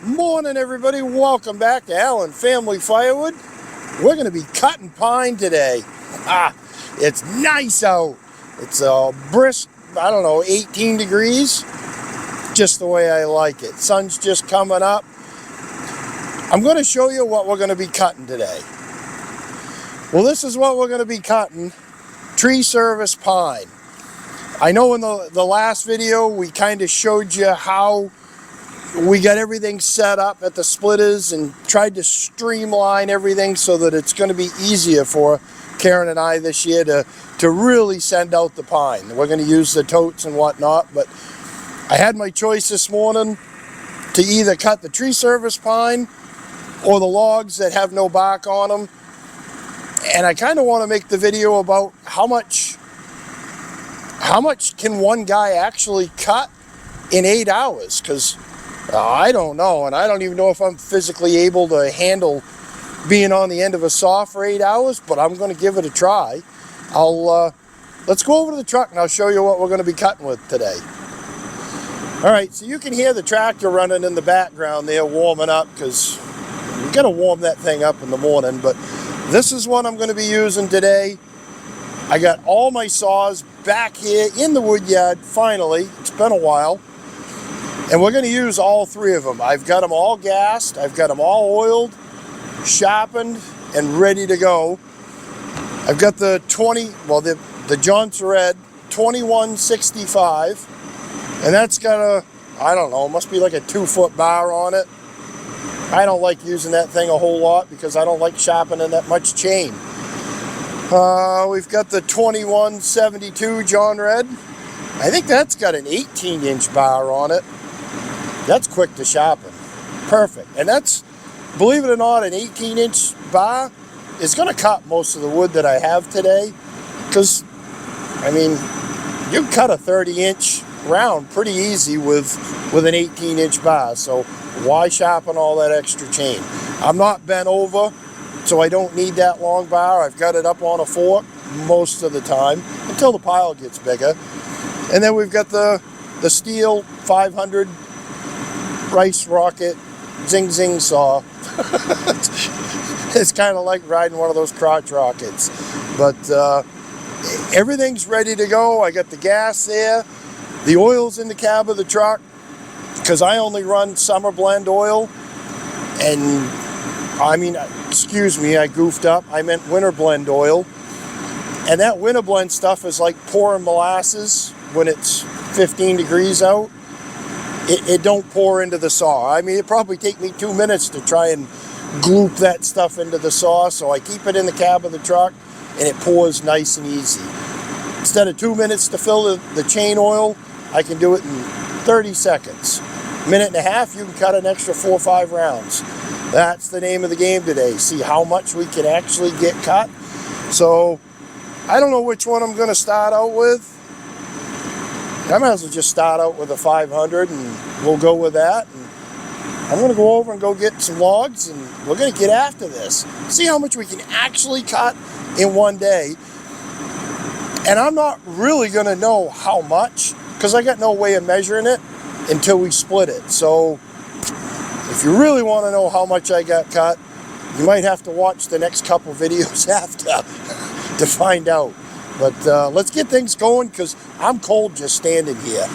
Morning, everybody. Welcome back to Allen Family Firewood. We're going to be cutting pine today. It's nice out. It's a brisk, 18 degrees. Just the way I like it. Sun's just coming up. I'm going to show you what we're going to be cutting today. Well, this is what we're going to be cutting. Tree service pine. I know in the last video we kind of showed you how we got everything set up at the splitters and tried to streamline everything so that it's going to be easier for Karen and I this year to really send out the pine. We're going to use the totes and whatnot, but I had my choice this morning to either cut the tree service pine or the logs that have no bark on them. And I kind of want to make the video about how much can one guy actually cut in 8 hours, because I don't know, and I don't even know if I'm physically able to handle being on the end of a saw for 8 hours, but I'm going to give it a try. Let's go over to the truck and I'll show you what we're going to be cutting with today. All right, so you can hear the tractor running in the background there, warming up, because we've got to warm that thing up in the morning. But this is what I'm going to be using today. I got all my saws back here in the wood yard, finally. It's been a while. And we're going to use all 3 of them. I've got them all gassed, I've got them all oiled, sharpened, and ready to go. I've got the the Johnson Red 2165, and that's got a, must be like a 2-foot bar on it. I don't like using that thing a whole lot because I don't like sharpening that much chain. We've got the 2172 John Red. I think that's got an 18-inch bar on it. That's quick to sharpen. Perfect. And that's, believe it or not, an 18-inch bar is going to cut most of the wood that I have today. Because, you can cut a 30-inch round pretty easy with an 18-inch bar. So why sharpen all that extra chain? I'm not bent over, so I don't need that long bar. I've got it up on a fork most of the time until the pile gets bigger. And then we've got the Stihl 500 Rice Rocket Zing Zing saw. It's kind of like riding one of those crotch rockets. But everything's ready to go. I got the gas there. The oil's in the cab of the truck because I only run summer blend oil. And excuse me, I goofed up. I meant winter blend oil. And that winter blend stuff is like pouring molasses when it's 15 degrees out. It don't pour into the saw. It probably take me 2 minutes to try and gloop that stuff into the saw, so I keep it in the cab of the truck and it pours nice and easy. Instead of 2 minutes to fill the chain oil, I can do it in 30 seconds. Minute and a half, you can cut an extra 4 or 5 rounds. That's the name of the game today. See how much we can actually get cut. So I don't know which one I'm going to start out with. I might as well just start out with a 500 and we'll go with that. And I'm going to go over and go get some logs and we're going to get after this. See how much we can actually cut in one day. And I'm not really going to know how much because I got no way of measuring it until we split it. So if you really want to know how much I got cut, you might have to watch the next couple videos after to find out. But let's get things going because I'm cold just standing here.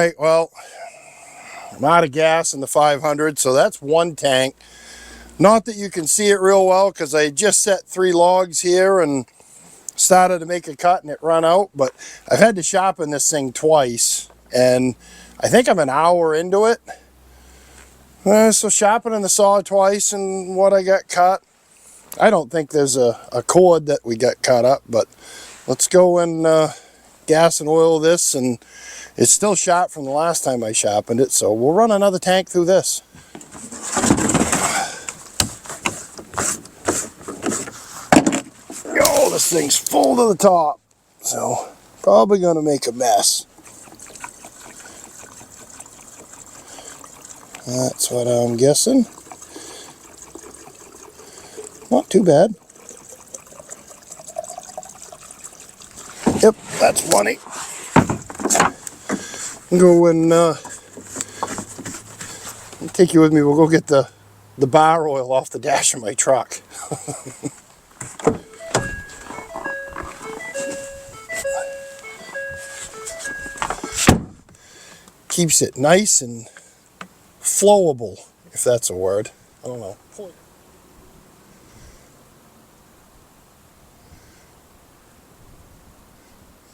right, well, I'm out of gas in the 500, so that's one tank. Not that you can see it real well because I just set 3 logs here and started to make a cut and it run out, but I've had to sharpen this thing twice and I think I'm an hour into it. So sharpening the saw twice and what I got cut. I don't think there's a cord that we got cut up, but let's go and gas and oil this, and it's still sharp from the last time I sharpened it, so we'll run another tank through this. Oh, this thing's full to the top, so probably going to make a mess. That's what I'm guessing. Not too bad. Yep, that's plenty. Go and take you with me. We'll go get the bar oil off the dash of my truck. Keeps it nice and flowable, if that's a word. I don't know.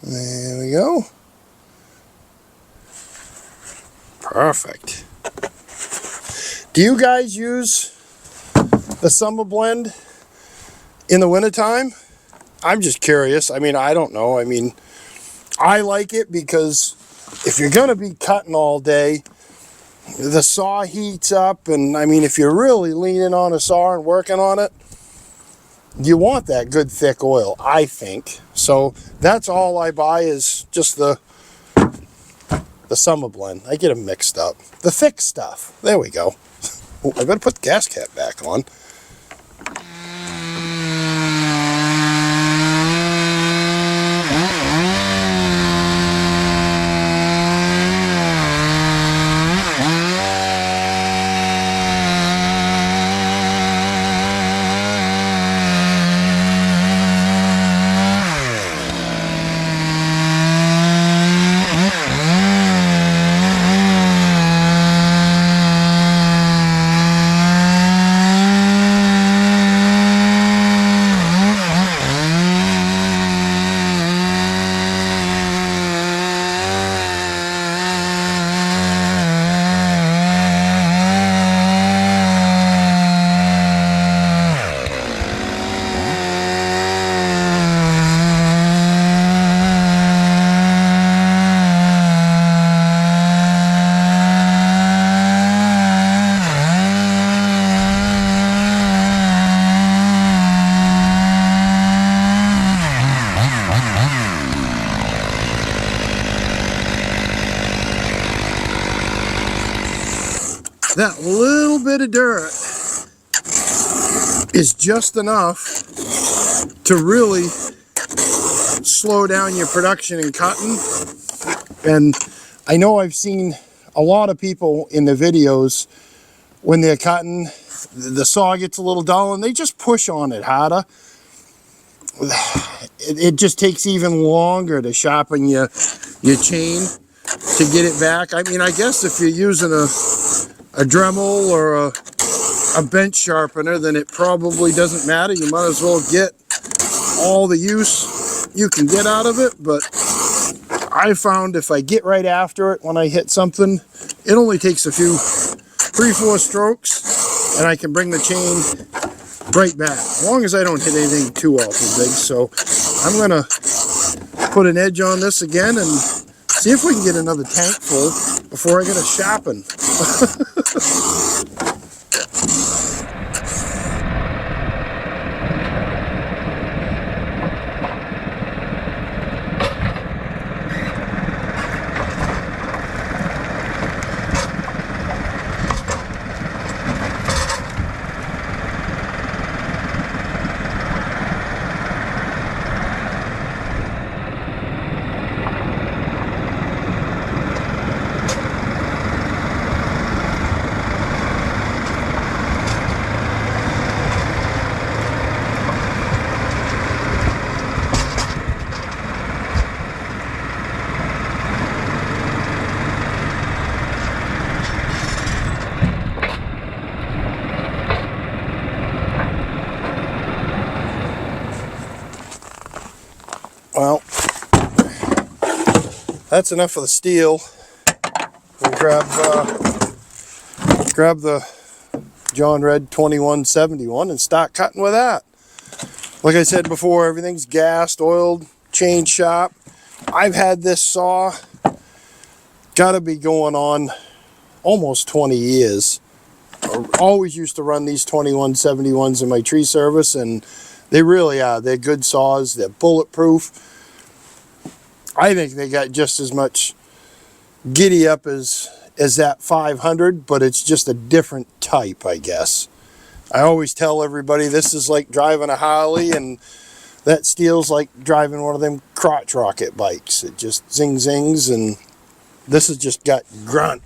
There we go. Perfect. Do you guys use the summer blend in the wintertime? I'm just curious. I mean, I don't know. I mean, I like it because if you're going to be cutting all day, the saw heats up, and I mean, if you're really leaning on a saw and working on it, you want that good thick oil, I think. So that's all I buy is just the summer blend. I get them mixed up. The thick stuff. There we go. Oh, I better put the gas cap back on. That little bit of dirt is just enough to really slow down your production in cutting. And I know I've seen a lot of people in the videos when they're cutting, the saw gets a little dull and they just push on it harder. It just takes even longer to sharpen your chain to get it back. I mean, I guess if you're using a Dremel or a bench sharpener, then it probably doesn't matter. You might as well get all the use you can get out of it. But I found if I get right after it when I hit something, it only takes a few 3-4 strokes and I can bring the chain right back, as long as I don't hit anything too awful big. So I'm gonna put an edge on this again and see if we can get another tank full before I get a sharpen. that's enough of the Stihl. We'll grab the John Red 2171 and start cutting with that. Like I said before, everything's gassed, oiled, chain shop. I've had this saw, gotta be going on almost 20 years. I always used to run these 2171s in my tree service, and they really are. They're good saws, they're bulletproof. I think they got just as much giddy up as that 500, but it's just a different type, I guess. I always tell everybody this is like driving a Harley, and that Stihl's like driving one of them crotch rocket bikes. It just zings, and this has just got grunt.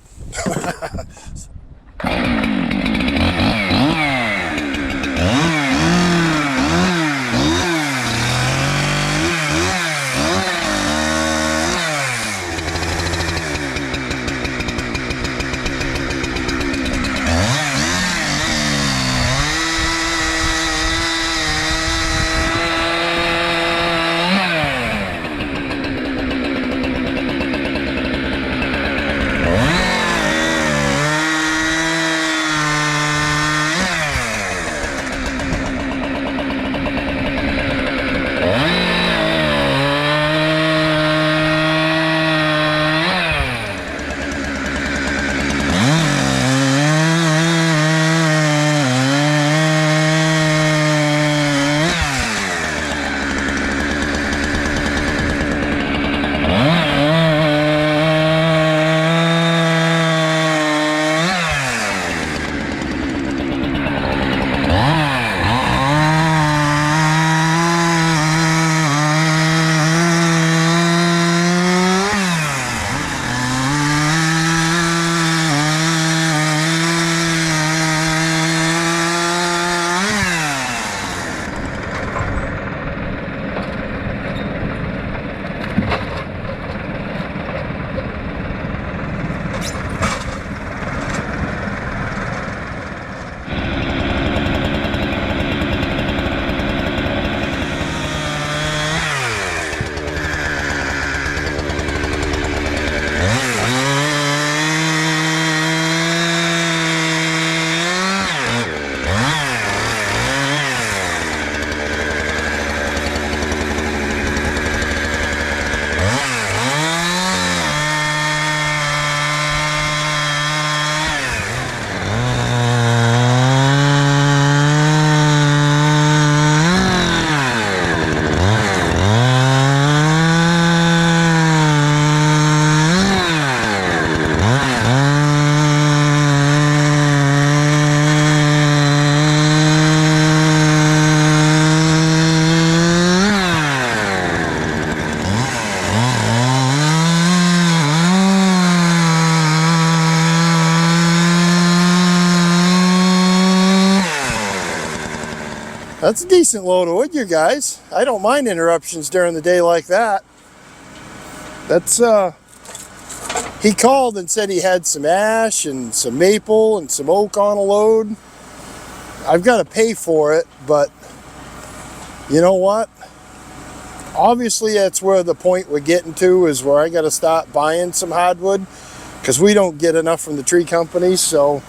That's a decent load of wood, you guys. I don't mind interruptions during the day like that. That's, he called and said he had some ash and some maple and some oak on a load. I've got to pay for it, but you know what? Obviously, that's where the point we're getting to is where I got to start buying some hardwood, because we don't get enough from the tree companies, so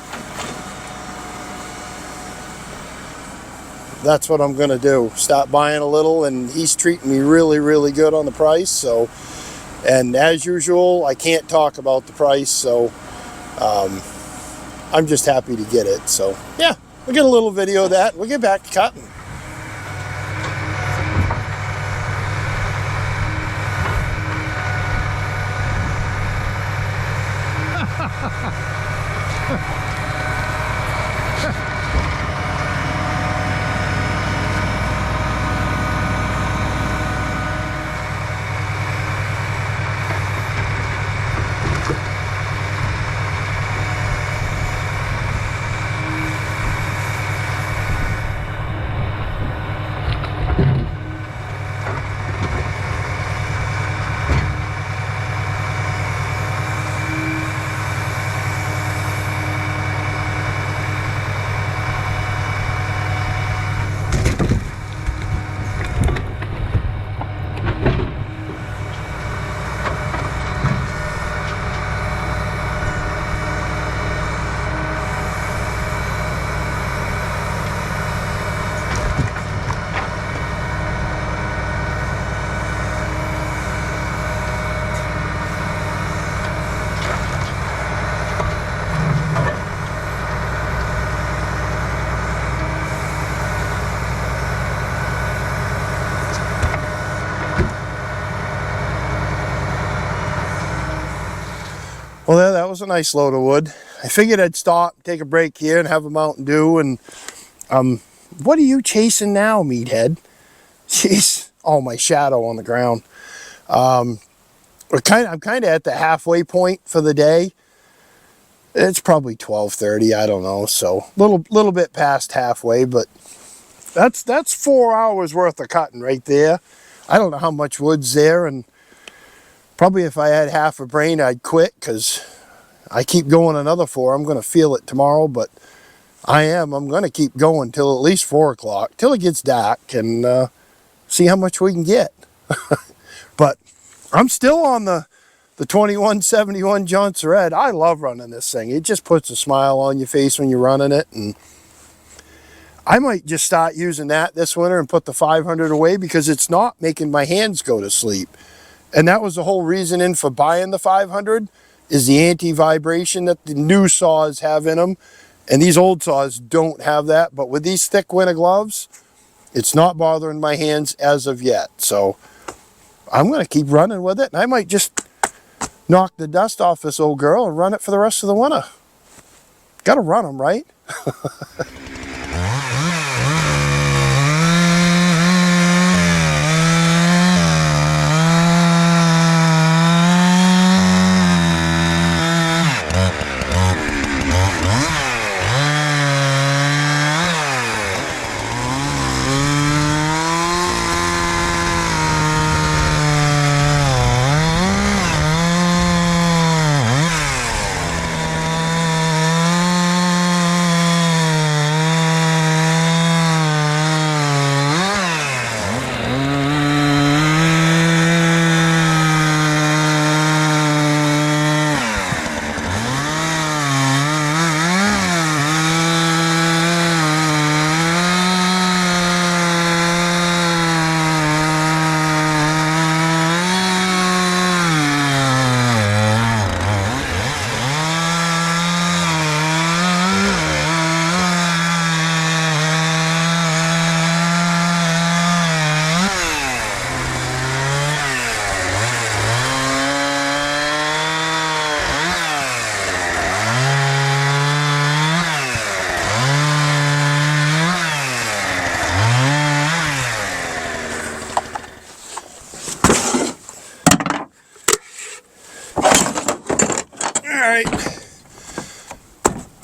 that's what I'm going to do. Stop buying a little, and he's treating me really, really good on the price. So, and as usual, I can't talk about the price, so I'm just happy to get it. So, yeah, we'll get a little video of that. We'll get back to cutting. was a nice load of wood. I figured I'd stop, take a break here, and have a Mountain Dew. And what are you chasing now, meathead? Jeez, oh, my shadow on the ground. I'm kind of at the halfway point for the day. It's probably 12:30, I don't know, so little bit past halfway, but that's 4 hours worth of cutting right there. I don't know how much wood's there, and probably if I had half a brain, I'd quit, because I keep going another 4. I'm going to feel it tomorrow, but I'm going to keep going till at least 4 o'clock, till it gets dark, and see how much we can get. But I'm still on the 2171 Johnson Red. I love running this thing. It just puts a smile on your face when you're running it. And I might just start using that this winter and put the 500 away, because it's not making my hands go to sleep. And that was the whole reason for buying the 500, is the anti-vibration that the new saws have in them. And these old saws don't have that. But with these thick winter gloves, it's not bothering my hands as of yet. So I'm going to keep running with it. And I might just knock the dust off this old girl and run it for the rest of the winter. Got to run them, right?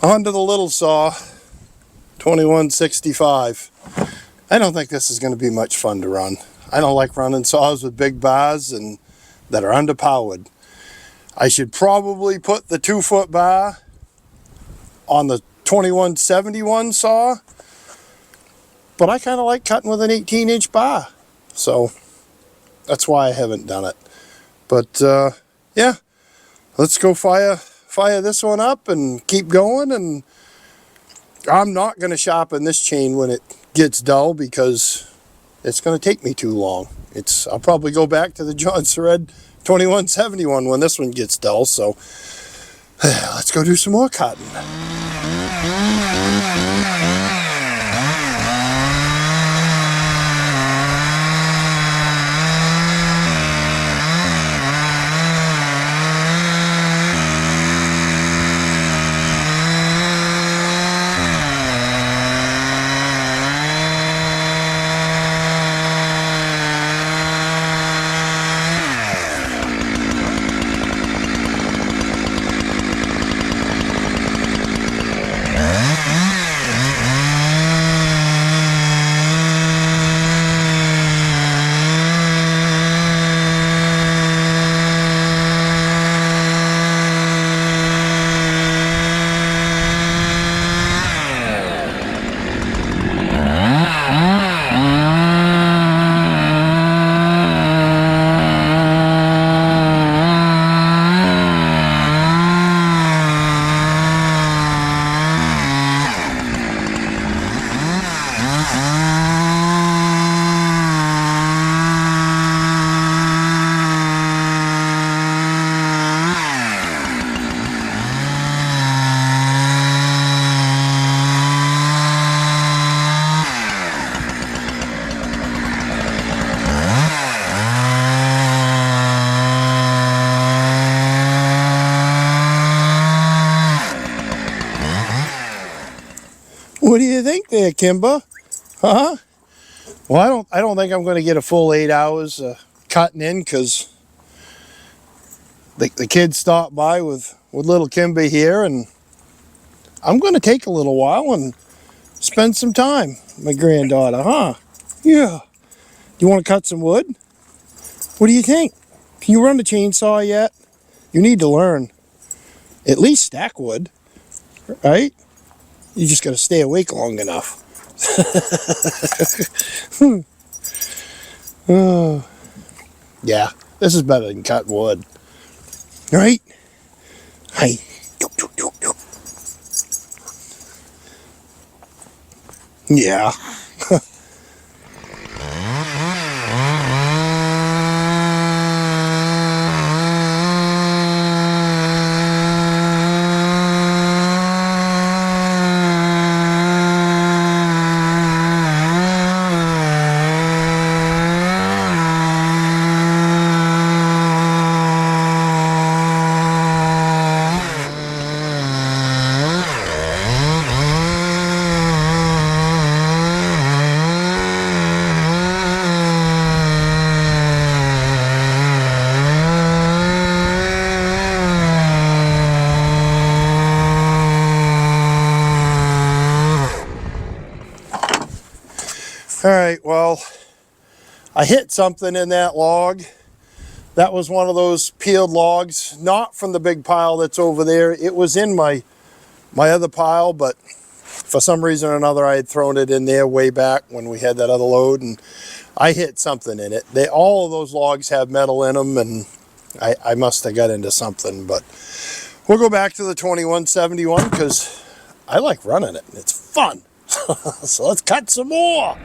On to the little saw, 2165. I don't think this is going to be much fun to run. I don't like running saws with big bars and that are underpowered. I should probably put the 2-foot bar on the 2171 saw, but I kind of like cutting with an 18-inch bar, so that's why I haven't done it. But yeah, let's go fire this one up and keep going. And I'm not going to sharpen this chain when it gets dull, because it's going to take me too long. I'll probably go back to the Johnson Red 2171 when this one gets dull. So let's go do some more cutting. think there, Kimber? Huh? Well, I don't think I'm going to get a full 8 hours cutting in, because the kids stopped by with little Kimber here, and I'm going to take a little while and spend some time with my granddaughter, huh? Yeah. You want to cut some wood? What do you think? Can you run the chainsaw yet? You need to learn. At least stack wood, right? You just got to stay awake long enough. Oh, yeah, this is better than cutting wood, right? Hi. Yeah. All right, well, I hit something in that log. That was one of those peeled logs, not from the big pile that's over there. It was in my other pile, but for some reason or another, I had thrown it in there way back when we had that other load, and I hit something in it. All of those logs have metal in them, and I must have got into something, but we'll go back to the 2171 because I like running it. It's fun. So let's cut some more.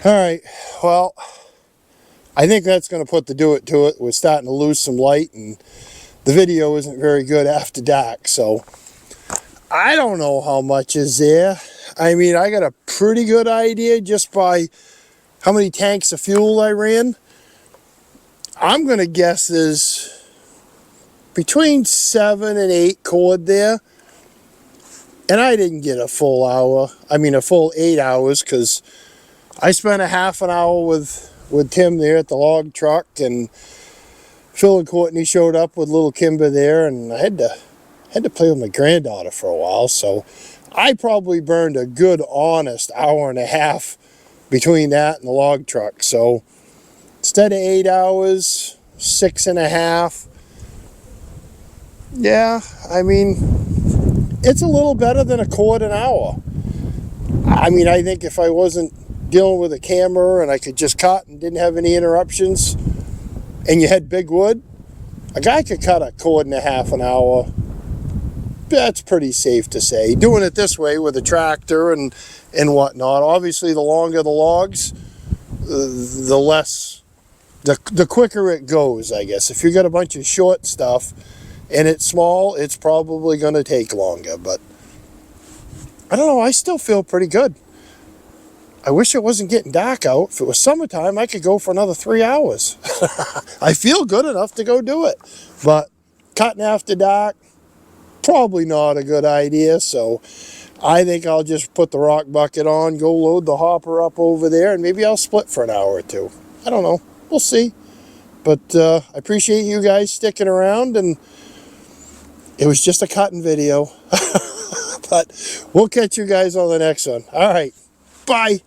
All right, well, I think that's going to put the do it to it. We're starting to lose some light, and the video isn't very good after dark, so I don't know how much is there. I mean, I got a pretty good idea just by how many tanks of fuel I ran. I'm going to guess there's between 7 and 8 cord there, and I didn't get a full hour. I mean, a full 8 hours, because I spent a half an hour with Tim there at the log truck, and Phil and Courtney showed up with little Kimber there, and I had to play with my granddaughter for a while, so I probably burned a good honest hour and a half between that and the log truck. So instead of 8 hours, 6.5. Yeah, I mean, it's a little better than a cord an hour. I mean, I think if I wasn't dealing with a camera and I could just cut and didn't have any interruptions, and you had big wood, a guy could cut a cord and a half an hour That's pretty safe to say. Doing it this way with a tractor and whatnot, obviously the longer the logs, the less, the quicker it goes, I guess. If you got a bunch of short stuff and it's small, it's probably going to take longer. But I don't know, I still feel pretty good. I wish it wasn't getting dark out. If it was summertime, I could go for another 3 hours. I feel good enough to go do it. But cutting after dark, probably not a good idea. So I think I'll just put the rock bucket on, go load the hopper up over there, and maybe I'll split for an hour or two. I don't know. We'll see. But I appreciate you guys sticking around, and it was just a cutting video. But we'll catch you guys on the next one. All right. Bye.